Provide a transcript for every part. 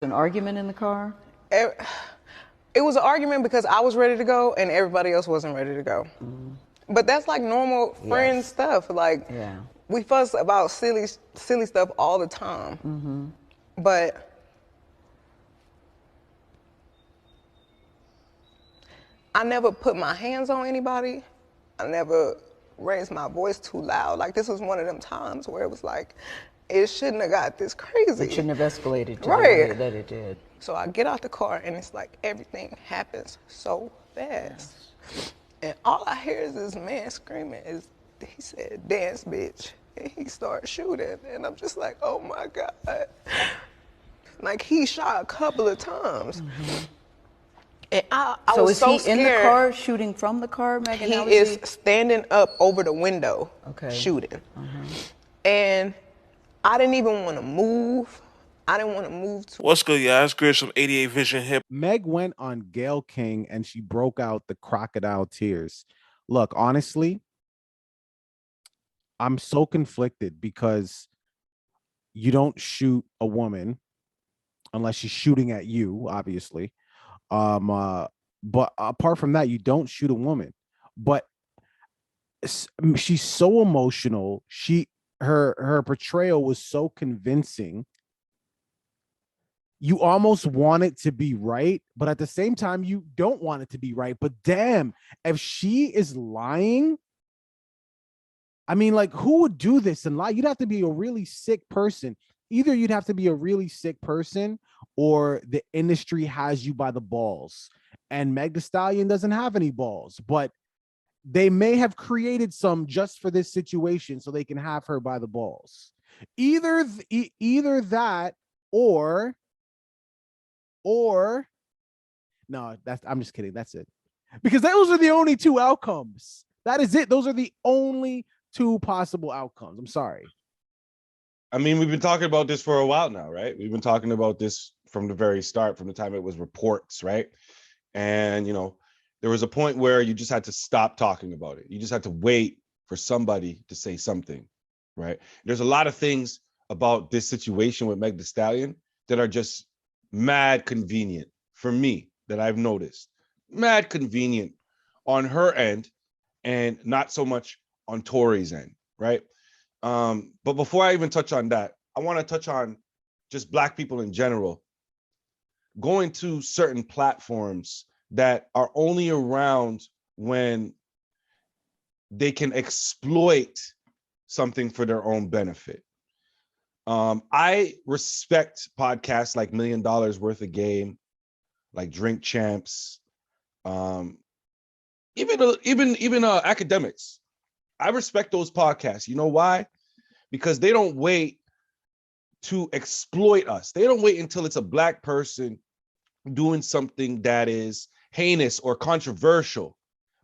An argument in the car? It, it was an argument because I was ready to go and everybody else wasn't ready to go. But that's like normal friend Yes. stuff. Like Yeah. we fuss about silly stuff all the time. But I never put my hands on anybody. I never raised my voice too loud. Like this was one of them times where it was like, it shouldn't have got this It crazy. shouldn't have escalated to the way Right. that it did. So I get out the car and it's like everything happens so fast. Yes. And all I hear is this man screaming he said, dance bitch. And he started shooting. And I'm just like, oh my God. Like he shot a couple of times. And I So was is so he scared. in the car shooting from the car, Megan? He How is standing up over the window shooting. And I didn't even want to move. I didn't want to move too. What's good, y'all? It's Chris from 88 Vision Hip. Meg went on Gayle King and she broke out the crocodile tears. Look, honestly, I'm so conflicted because you don't shoot a woman unless she's shooting at you, obviously. But apart from that, you don't shoot a woman. But she's so emotional. Her portrayal was so convincing. You almost want it to be right, but at the same time, you don't want it to be right. But damn, if she is lying, I mean, like, who would do this and lie? You'd have to be a really sick person. Either you'd have to be a really sick person or the industry has you by the balls. And Meg Thee Stallion doesn't have any balls, but they may have created some just for this situation so they can have her by the balls. Either that or no, I'm just kidding. That's it. Because those are the only two outcomes. That is it. Those are the only two possible outcomes. I'm sorry. I mean, we've been talking about this for a while now, right? We've been talking about this from the very start, from the time it was reports, right? And, there was a point where you just had to stop talking about it. You just had to wait for somebody to say something, right? There's a lot of things about this situation with Meg Thee Stallion that are just mad convenient for me that I've noticed. Mad convenient on her end and not so much on Tory's end, right? But before I even touch on that, I want to touch on just Black people in general going to certain platforms that are only around when they can exploit something for their own benefit. I respect podcasts like $1 Million Worth of Game, like Drink Champs, even academics. I respect those podcasts. You know why? Because they don't wait to exploit us. They don't wait until it's a Black person doing something that is heinous or controversial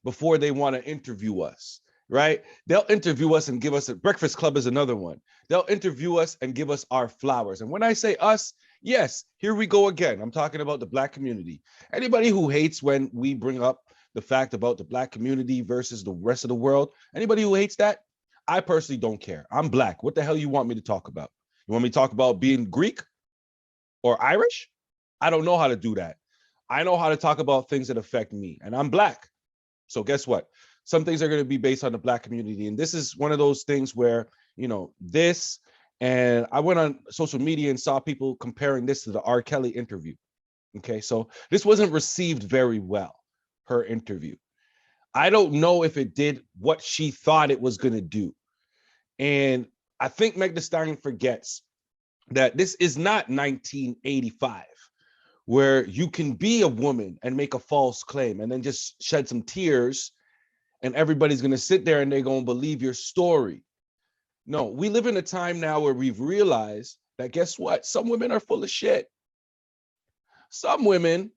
before they want to interview us, right? They'll interview us and give us Breakfast Club is another one. They'll interview us and give us our flowers. And when I say us, yes, here we go again. I'm talking about the Black community. Anybody who hates when we bring up the fact about the Black community versus the rest of the world, anybody who hates that, I personally don't care. I'm Black. What the hell you want me to talk about? You want me to talk about being Greek or Irish? I don't know how to do that. I know how to talk about things that affect me, and I'm Black. So guess what? Some things are going to be based on the Black community. And this is one of those things where, this, and I went on social media and saw people comparing this to the R. Kelly interview. Okay, so this wasn't received very well, her interview. I don't know if it did what she thought it was going to do. And I think Meg Thee Stallion forgets that this is not 1985, where you can be a woman and make a false claim and then just shed some tears and everybody's going to sit there and they're going to believe your story. No, we live in a time now where we've realized that, guess what? Some women are full of shit. Some women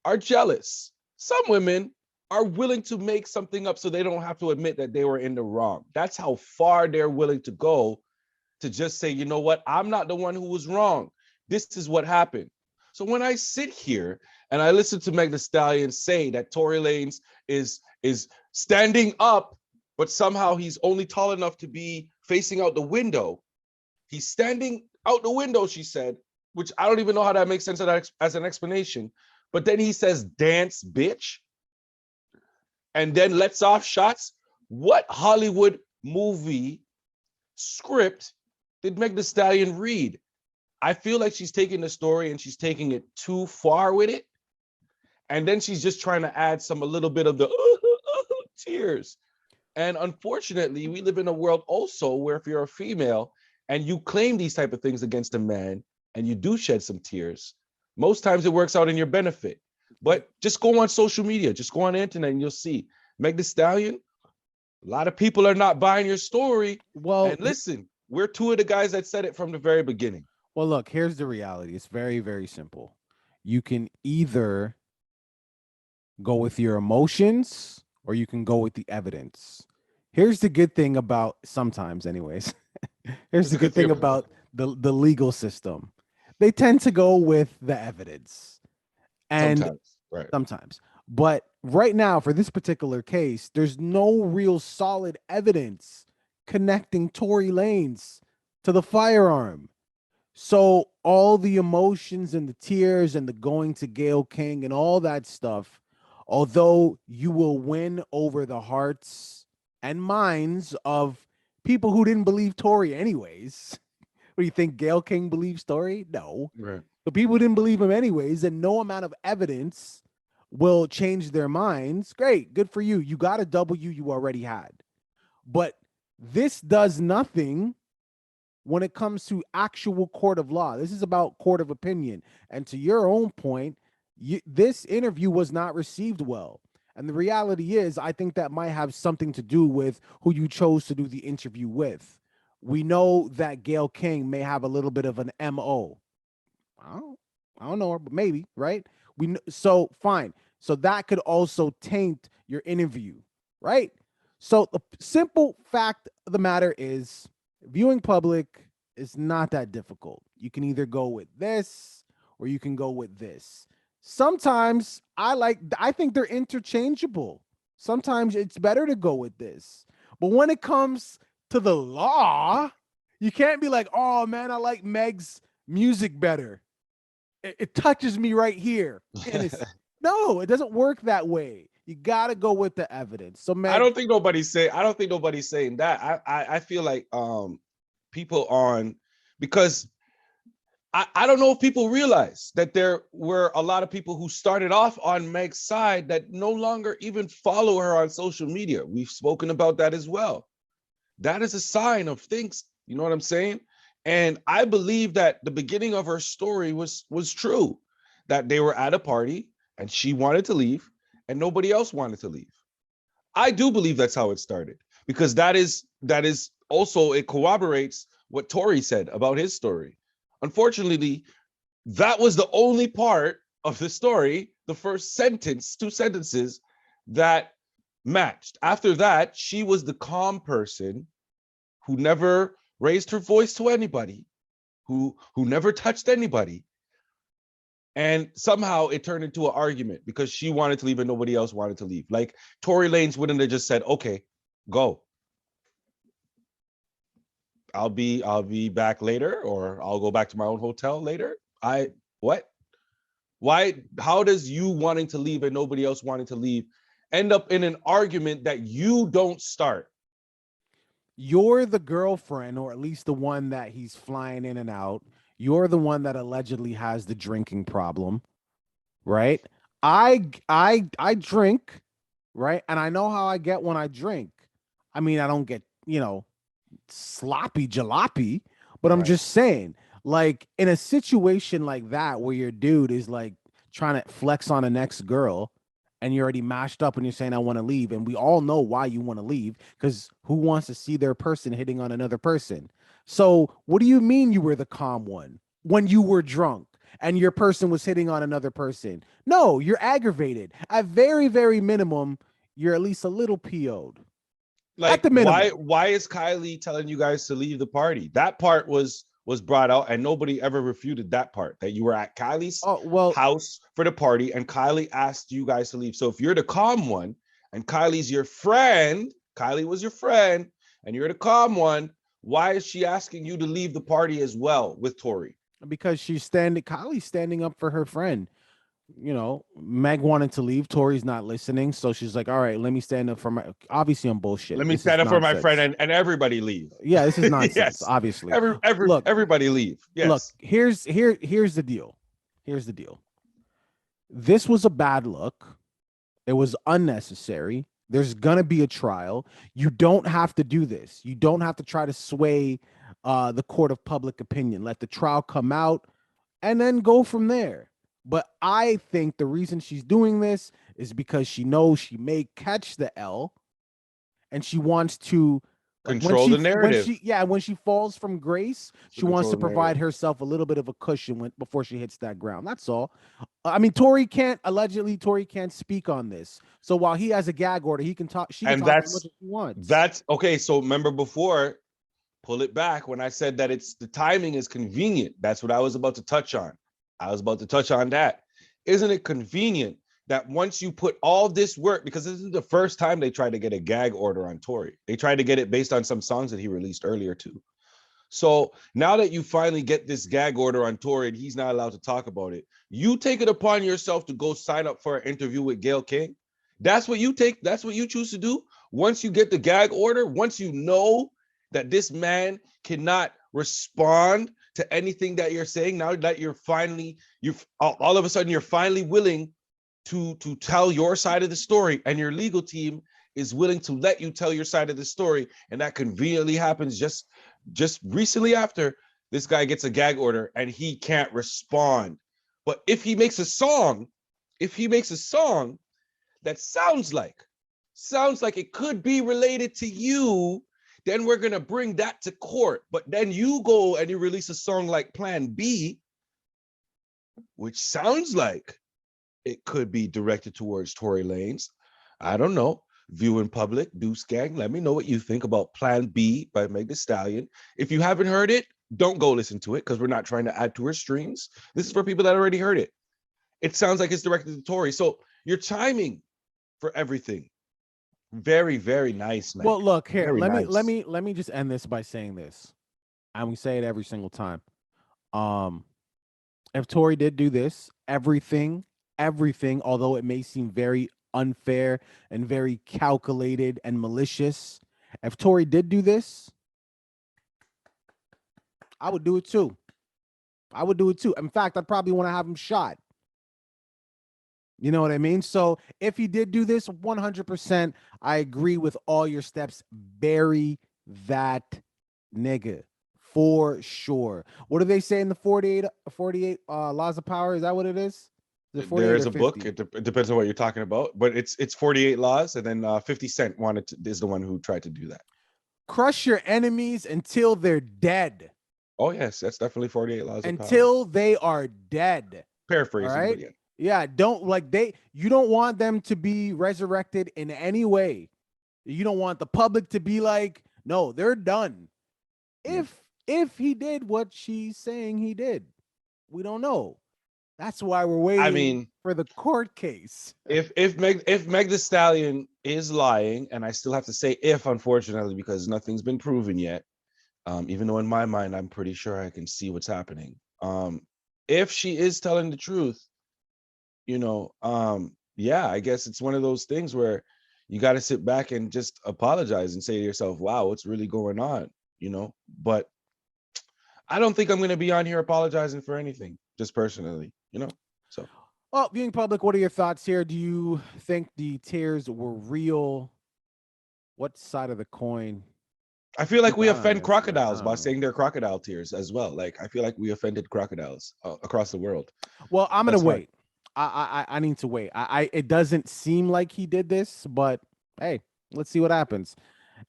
are jealous. Some women are willing to make something up so they don't have to admit that they were in the wrong. That's how far they're willing to go to just say, you know what? I'm not the one who was wrong. This is what happened. So when I sit here and I listen to Meg Thee Stallion say that Tory Lanez is standing up, but somehow he's only tall enough to be facing out the window. He's standing out the window, she said, which I don't even know how that makes sense as an explanation. But then he says, dance, bitch, and then lets off shots. What Hollywood movie script did Meg Thee Stallion read? I feel like she's taking the story and she's taking it too far with it. And then she's just trying to add a little bit of the tears. And unfortunately, we live in a world also where if you're a female and you claim these type of things against a man and you do shed some tears, most times it works out in your benefit. But just go on social media, just go on the internet and you'll see Meg Thee Stallion. A lot of people are not buying your story. Well, and listen, we're two of the guys that said it from the very beginning. Well, look, here's the reality. It's very, very simple. You can either go with your emotions or you can go with the evidence. Here's the good thing about sometimes, anyways. Here's the good thing about the legal system. They tend to go with the evidence. And sometimes, right. Sometimes. But right now, for this particular case, there's no real solid evidence connecting Tory Lanez to the firearm. So all the emotions and the tears and the going to Gayle King and all that stuff, although you will win over the hearts and minds of people who didn't believe Tory anyways. What do you think, Gayle King believes Tory? No. Right. The people didn't believe him anyways, and no amount of evidence will change their minds. Great, good for you. You got a W you already had. But this does nothing when it comes to actual court of law. This is about court of opinion. And to your own point, this interview was not received well. And the reality is, I think that might have something to do with who you chose to do the interview with. We know that Gayle King may have a little bit of an MO. I don't know her, but maybe, right? So fine. So that could also taint your interview, right? So the simple fact of the matter is, viewing public is not that difficult. You can either go with this or you can go with this. Sometimes I think they're interchangeable. Sometimes it's better to go with this. But when it comes to the law, you can't be like, oh man, I like Meg's music better. It touches me right here. And no, it doesn't work that way. You got to go with the evidence. So Meg, I don't think nobody's saying that. I feel like people on, because I don't know if people realize that there were a lot of people who started off on Meg's side that no longer even follow her on social media. We've spoken about that as well. That is a sign of things, you know what I'm saying? And I believe that the beginning of her story was true, that they were at a party and she wanted to leave and nobody else wanted to leave. I do believe that's how it started, because that is also, it corroborates what Tory said about his story. Unfortunately, that was the only part of the story, the first sentence, 2 sentences, that matched. After that, she was the calm person who never raised her voice to anybody, who never touched anybody. And somehow it turned into an argument because she wanted to leave and nobody else wanted to leave. Like Tory Lanez wouldn't have just said, okay, go. I'll be back later, or I'll go back to my own hotel later. What? Why? How does you wanting to leave and nobody else wanting to leave end up in an argument that you don't start? You're the girlfriend, or at least the one that he's flying in and out. You're the one that allegedly has the drinking problem, right? I drink, right? And I know how I get when I drink. I mean, I don't get, sloppy jalopy, but I'm just saying, like, in a situation like that where your dude is like trying to flex on an ex-girl and you're already mashed up and you're saying I want to leave, and we all know why you want to leave, because who wants to see their person hitting on another person? So what do you mean you were the calm one when you were drunk and your person was hitting on another person? No, you're aggravated. At very, very minimum, you're at least a little PO'd. Like, why is Kylie telling you guys to leave the party? That part was brought out and nobody ever refuted that part, that you were at Kylie's house for the party and Kylie asked you guys to leave. So if you're the calm one and Kylie's your friend, Kylie was your friend and you're the calm one, why is she asking you to leave the party as well with Tory? Because Kylie's standing up for her friend. You know, Meg wanted to leave. Tori's not listening. So she's like, all right, let me stand up for my, obviously I'm bullshitting. Let me This is stand up for my friend nonsense. and everybody leave. Yeah, this is nonsense, Yes. obviously. Look, Everybody leave. Yes. look, here's the deal. Here's the deal. This was a bad look. It was unnecessary. There's gonna be a trial. You don't have to do this. You don't have to try to sway the court of public opinion. Let the trial come out and then go from there. But I think the reason she's doing this is because she knows she may catch the L, and she wants to, like, Control the narrative. when she falls from grace, she wants control to the provide narrative. herself a little bit of a cushion before she hits that ground. That's all. I mean, Tori can't speak on this. So while he has a gag order, he can talk. She can And talk as much as she wants. That's okay. So remember before, pull it back when I said that the timing is convenient. That's what I was about to touch on. I was about to touch on that. Isn't it convenient that once you put all this work, because this is the first time they tried to get a gag order on Tory. They tried to get it based on some songs that he released earlier too. So now that you finally get this gag order on Tory and he's not allowed to talk about it, you take it upon yourself to go sign up for an interview with Gayle King. That's what you choose to do. Once you get the gag order, once you know that this man cannot respond to anything that you're saying, now that you've all of a sudden you're finally willing to tell your side of the story, and your legal team is willing to let you tell your side of the story, and that conveniently happens just recently after this guy gets a gag order and he can't respond. But if he makes a song that sounds like it could be related to you, then we're gonna bring that to court. But then you go and you release a song like Plan B, which sounds like it could be directed towards Tory Lanez. I don't know. View in public, Deuce Gang. Let me know what you think about Plan B by Meg Thee Stallion. If you haven't heard it, don't go listen to it because we're not trying to add to her streams. This is for people that already heard it. It sounds like it's directed to Tory. So your timing for everything, very, very nice, man. Well, look here. Very nice. Let me just end this by saying this, and we say it every single time. If Tory did do this, everything, although it may seem very unfair and very calculated and malicious, if Tory did do this, I would do it too. In fact, I'd probably want to have him shot. You know what I mean? So if he did do this, 100%, I agree with all your steps. Bury that nigga. For sure. What do they say in the 48 laws of power? Is that what it is? There is a book. It depends on what you're talking about, but it's 48 laws, and then 50 Cent is the one who tried to do that. Crush your enemies until they're dead. Oh yes, that's definitely 48 laws until they are dead. Paraphrasing, right? but yeah. Yeah, you don't want them to be resurrected in any way. You don't want the public to be like, no, they're done. If he did what she's saying he did, we don't know. That's why we're waiting for the court case. If Meg Thee Stallion is lying, and I still have to say if, unfortunately, because nothing's been proven yet, even though in my mind I'm pretty sure I can see what's happening. If she is telling the truth, yeah, I guess it's one of those things where you got to sit back and just apologize and say to yourself, wow, what's really going on? But I don't think I'm going to be on here apologizing for anything, just personally, so. Well, viewing public, what are your thoughts here? Do you think the tears were real? What side of the coin? I feel like we offend crocodiles by saying they're crocodile tears as well. Like, I feel like we offended crocodiles across the world. Well, I'm going to wait. I need to wait. It doesn't seem like he did this, but hey, let's see what happens.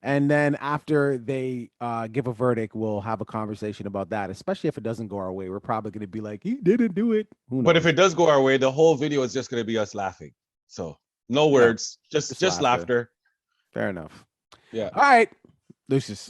And then after they give a verdict, we'll have a conversation about that, especially if it doesn't go our way. We're probably going to be like, he didn't do it. But if it does go our way, the whole video is just going to be us laughing. So no words, just laughter. Fair enough. Yeah. All right. Lucius.